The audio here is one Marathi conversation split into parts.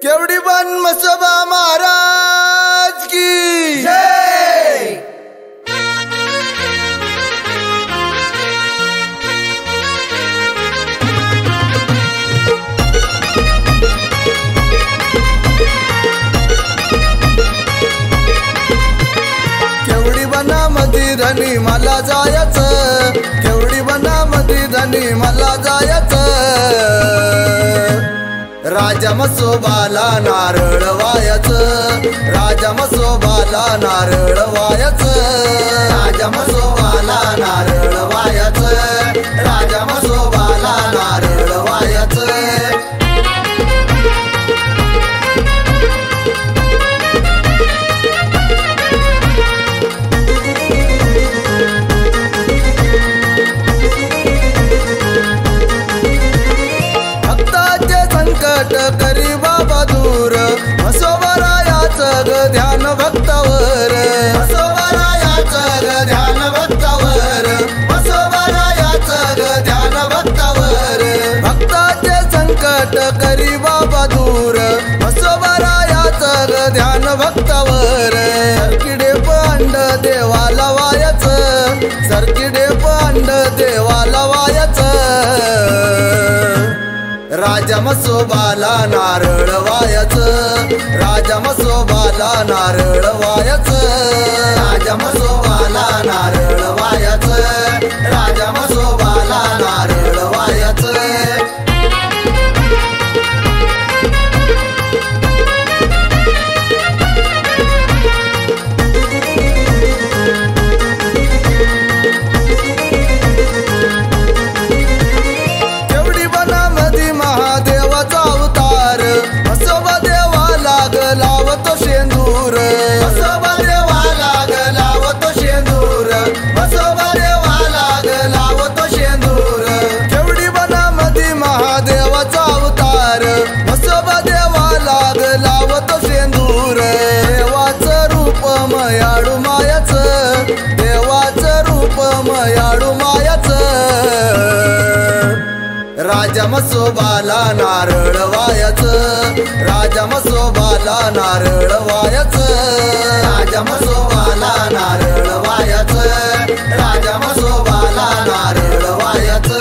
केवड़ी बन मसोबा महाराज की जय। केवड़ी बना मधी धनी मला जायचं, केवड़ी बना मधी धनी मला जायचं। राजा मसोबाला नारळ वायाचं, राजा मसोबाला नारळ वायाचं, राजा मसोबाला नारळ वायाचं, राजा मसोबाला नारळ वायाचं। करी बाबा दूर मसोबारायाचं ग ध्यान भक्तावर, मसोबारायाचं ग ध्यान भक्तावर, मसोबारायाचं ग ध्यान भक्तावर। भक्ताचे संकट करी बाबा दूर मसोबारायाचं ग ध्यान भक्तावर। सरकिडे पांड देवाला वायाचं, सरकिडे पांड देवाला वायाचं। राजा मसोबाला नारळ वायाचं, राजा मसोबाला नारळ वायाचं, राजा मसोबाला नारळ वायाचं, राजा मसोबाला नारळ वायाचं। लावतो शेंदूर, मसोबा देवाला ग लावतो शेंदूर, मसोबा देवाला ग लावतो शेंदूर। केवडी बनामधी महादेवाचा अवतार, मसोबा देवाला ग लावतो शेंदूर। देवाचं रूप मयाळू मायाचं, देवाचं रूप मयाळू मायाचं। राजा मसोबाला नारळ वायाचं, राजा मसोबाला नारळ वायाचं, राजा मसोबाला नारळ वायाचं, राजा मसोबाला नारळ वायाचं।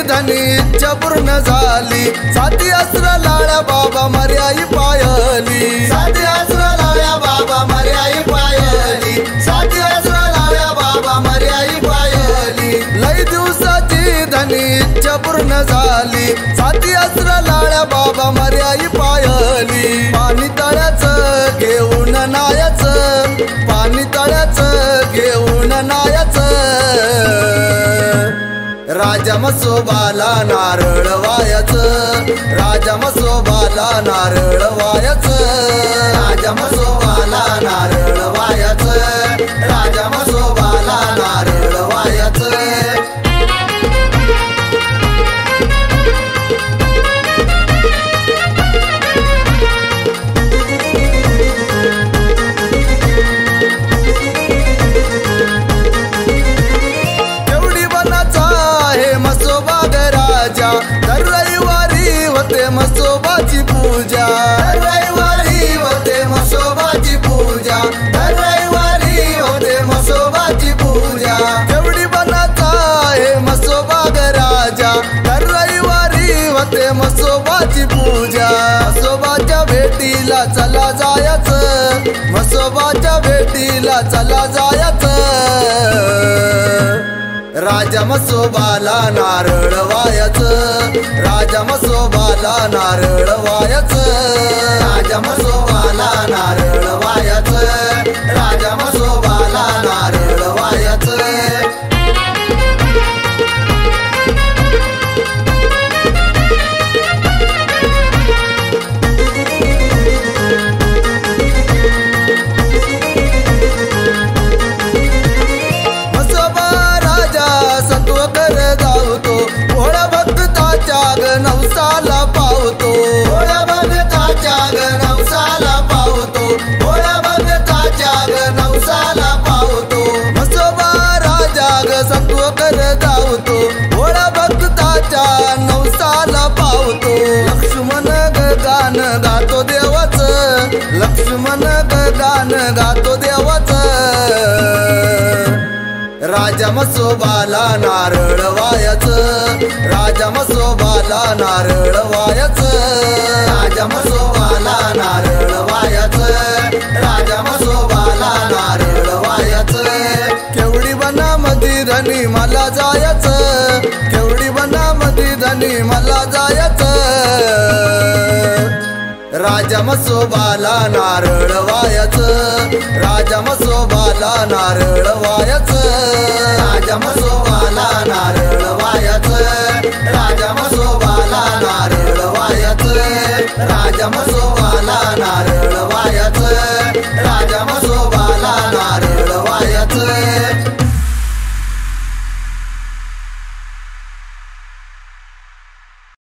धनी इच्छा पूर्ण झाली, साती अस्त्र लाळ्या बाबा मर्याई पायली, साती अस्त्र लाळ्या बाबा मर्याई पायली, साती अस्त्र लाळ्या बाबा मर्याई पायली। लई दिवसाची धनी इच्छा पूर्ण झाली, साती अस्त्र लाळ्या बाबा मर्याई पायली। पाणी तळ्याचं घेऊन नायाचं, पाणी तळ्याचं घेऊन नायाचं। राजा मसोबाला नारळ वायाचं, राजा मसोबाला नारळ वायाचं, राजा मसोबाला नारळ वायाचं, राजा मसोबाला नारळ वायाचं। दर रविवारी होते मसोबाची पूजा, दर रविवारी होते मसोबाची पूजा, दर रविवारी होते मसोबाची पूजा। केवडी बनाचा हे मसोबा ग राजा, दर रविवारी होते मसोबाची पूजा। मसोबाच्या भेटीला चला जायचं, मसोबाच्या भेटीला चला जायचं। राजा मसोबाला नारळ वायाचं, राजा मसोबाला नारळ वायाचं, राजा मसोबाला नारळ वायाचं, राजा मसोबाला नारळ वायाचं। नवसाला पावतो, भोळ्या भगता मसोबाला नारळ वायाचं, राजा मसोबाला नारळ वायाचं, राजा मसोबाला नारळ वायाचं, राजा मसोबाला नारळ वायाचं. केवढी बनामधी धनी मला जायचं, केवढी बनामधी धनी मला जायचं, राजा मसोबाला नारळ वायाचं, राजा मसोबाला नारळ वायाचं, राजा मसोबाला नारळ वायाचं, राजा मसोबा